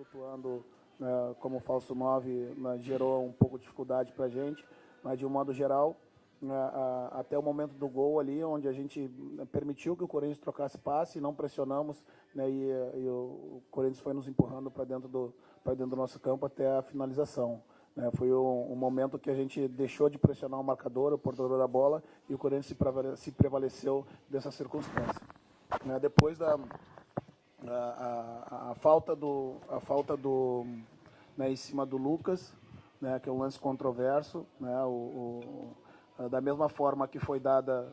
flutuando como falso 9, gerou um pouco de dificuldade para a gente, mas de um modo geral, até o momento do gol ali, onde a gente permitiu que o Corinthians trocasse passe, não pressionamos, né, e o Corinthians foi nos empurrando para dentro do nosso campo até a finalização. Foi um momento que a gente deixou de pressionar o marcador, o portador da bola, e o Corinthians se prevaleceu dessa circunstância. Depois da a falta do em cima do Lucas, que é um lance controverso, da mesma forma que foi dada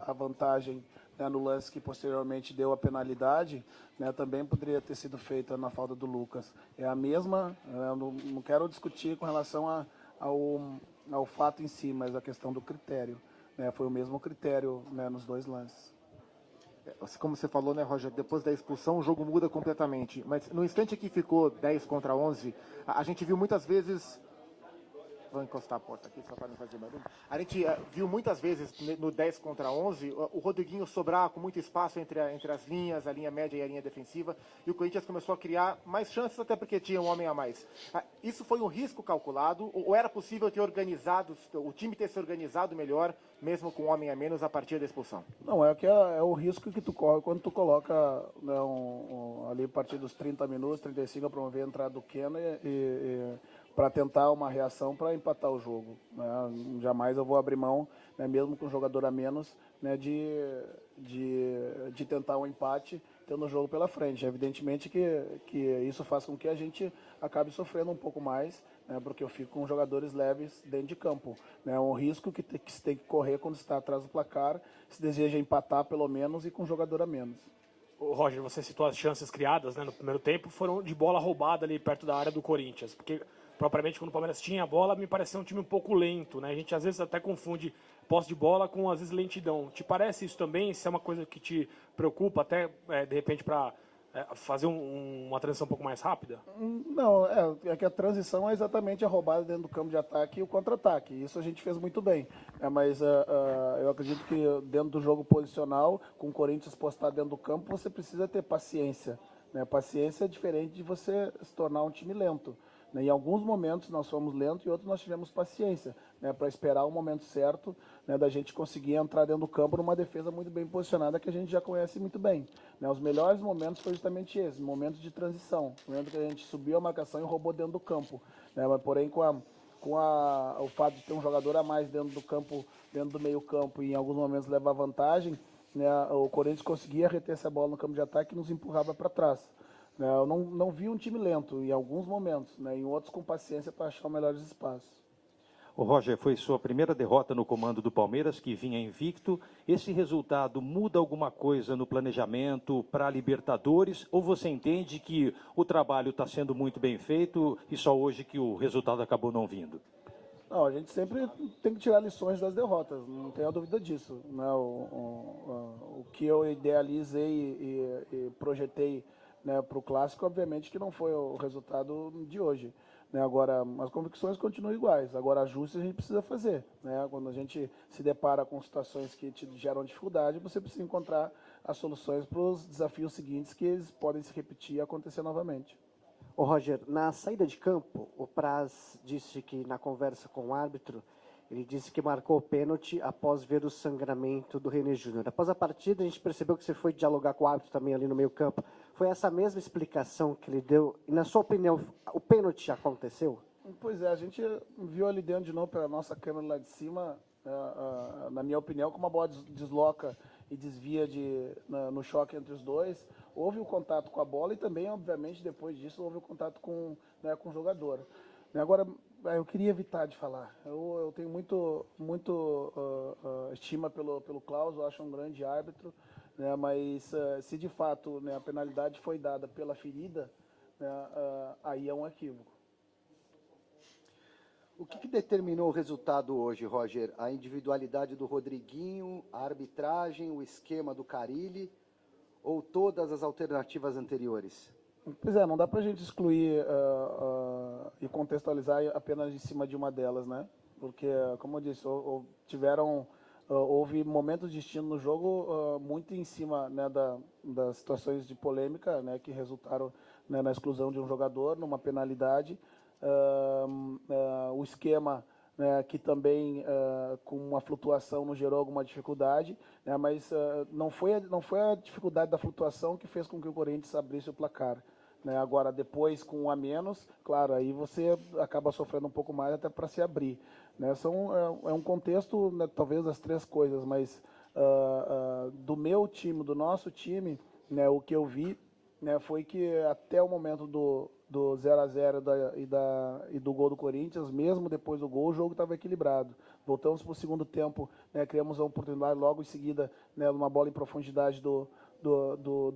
a vantagem, no lance que posteriormente deu a penalidade, também poderia ter sido feita na falta do Lucas. É a mesma, não quero discutir com relação ao fato em si, mas a questão do critério. Foi o mesmo critério, nos dois lances. Como você falou, né, Roger, depois da expulsão o jogo muda completamente. Mas no instante que ficou 10 contra 11, a gente viu muitas vezes... Vou encostar a porta aqui só para não fazer barulho. A gente viu muitas vezes no 10 contra 11 o Rodriguinho sobrar com muito espaço entre as linhas, a linha média e a linha defensiva, e o Corinthians começou a criar mais chances, até porque tinha um homem a mais. Isso foi um risco calculado, ou era possível ter organizado, o time ter se organizado melhor, mesmo com um homem a menos, a partir da expulsão? Não, é o risco que tu corre quando tu coloca ali a partir dos 30 minutos, 35, a promover a entrada do Keno para tentar uma reação para empatar o jogo. Jamais eu vou abrir mão, mesmo com um jogador a menos, de tentar um empate, tendo o jogo pela frente. Evidentemente que isso faz com que a gente acabe sofrendo um pouco mais, porque eu fico com jogadores leves dentro de campo. É um risco que se tem que correr quando está atrás do placar, se deseja empatar pelo menos e com um jogador a menos. O Roger, você citou as chances criadas, no primeiro tempo, foram de bola roubada ali perto da área do Corinthians, porque propriamente quando o Palmeiras tinha a bola, me parecia um time um pouco lento, A gente às vezes até confunde posse de bola com às vezes lentidão. Te parece isso também? Isso é uma coisa que te preocupa até de repente para fazer uma transição um pouco mais rápida? Não, é que a transição é exatamente a roubada dentro do campo de ataque e o contra-ataque. Isso a gente fez muito bem. Mas eu acredito que dentro do jogo posicional, com o Corinthians postado dentro do campo, você precisa ter paciência. Paciência é diferente de você se tornar um time lento. Em alguns momentos nós fomos lentos e outros nós tivemos paciência, para esperar o momento certo, da gente conseguir entrar dentro do campo numa defesa muito bem posicionada que a gente já conhece muito bem. Os melhores momentos foi justamente esse, momentos de transição, momento que a gente subiu a marcação e roubou dentro do campo. Mas, porém, o fato de ter um jogador a mais dentro do campo, dentro do meio campo e em alguns momentos levar vantagem, o Corinthians conseguia reter essa bola no campo de ataque e nos empurrava para trás. Eu não vi um time lento em alguns momentos, em outros com paciência para achar melhores espaços. O Roger, foi sua primeira derrota no comando do Palmeiras, que vinha invicto. Esse resultado muda alguma coisa no planejamento para a Libertadores? Ou você entende que o trabalho está sendo muito bem feito e só hoje que o resultado acabou não vindo? Não, a gente sempre tem que tirar lições das derrotas, não tenho dúvida disso. O que eu idealizei e projetei para o Clássico, obviamente que não foi o resultado de hoje. Agora, as convicções continuam iguais. Agora, ajustes a gente precisa fazer. Quando a gente se depara com situações que te geram dificuldade, você precisa encontrar as soluções para os desafios seguintes que eles podem se repetir e acontecer novamente. Ô Roger, na saída de campo, o Praz disse que na conversa com o árbitro, ele disse que marcou o pênalti após ver o sangramento do René Júnior. Após a partida, a gente percebeu que você foi dialogar com o árbitro também ali no meio campo. Foi essa mesma explicação que ele deu? E na sua opinião, o pênalti aconteceu? Pois é, a gente viu ali dentro de novo pela nossa câmera lá de cima, na minha opinião, como a bola desloca e desvia no choque entre os dois, houve o contato com a bola e também, obviamente, depois disso, houve o contato com o jogador. Agora, eu queria evitar de falar. Eu tenho muito estima pelo Klaus, eu acho um grande árbitro, mas se de fato a penalidade foi dada pela ferida, aí é um equívoco. O que determinou o resultado hoje, Roger? A individualidade do Rodriguinho, a arbitragem, o esquema do Carille ou todas as alternativas anteriores? Pois é, não dá para a gente excluir e contextualizar apenas em cima de uma delas, Porque, como eu disse, houve momentos distintos no jogo muito em cima das situações de polêmica, que resultaram né, na exclusão de um jogador, numa penalidade. O esquema, né, que também com uma flutuação não gerou alguma dificuldade, né, mas não foi a dificuldade da flutuação que fez com que o Corinthians abrisse o placar. Né? Agora, depois, com um a menos, claro, aí você acaba sofrendo um pouco mais até para se abrir. Né? É um contexto, né, talvez, das três coisas, mas do meu time, do nosso time, né, o que eu vi, né, foi que até o momento do 0-0 e do gol do Corinthians, mesmo depois do gol, o jogo estava equilibrado. Voltamos para o segundo tempo, né, criamos a oportunidade logo em seguida, né, numa bola em profundidade do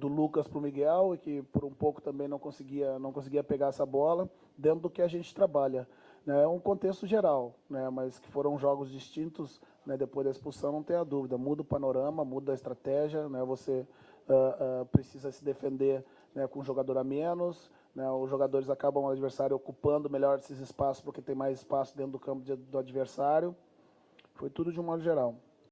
Lucas para o Miguel, e que por um pouco também não conseguia pegar essa bola, dentro do que a gente trabalha. Né, é um contexto geral, né, mas que foram jogos distintos, né, depois da expulsão, não tenha dúvida. Muda o panorama, muda a estratégia, né, você precisa se defender, né, com um jogador a menos, né, os jogadores acabam, o adversário, ocupando melhor esses espaços, porque tem mais espaço dentro do campo do adversário. Foi tudo de um modo geral.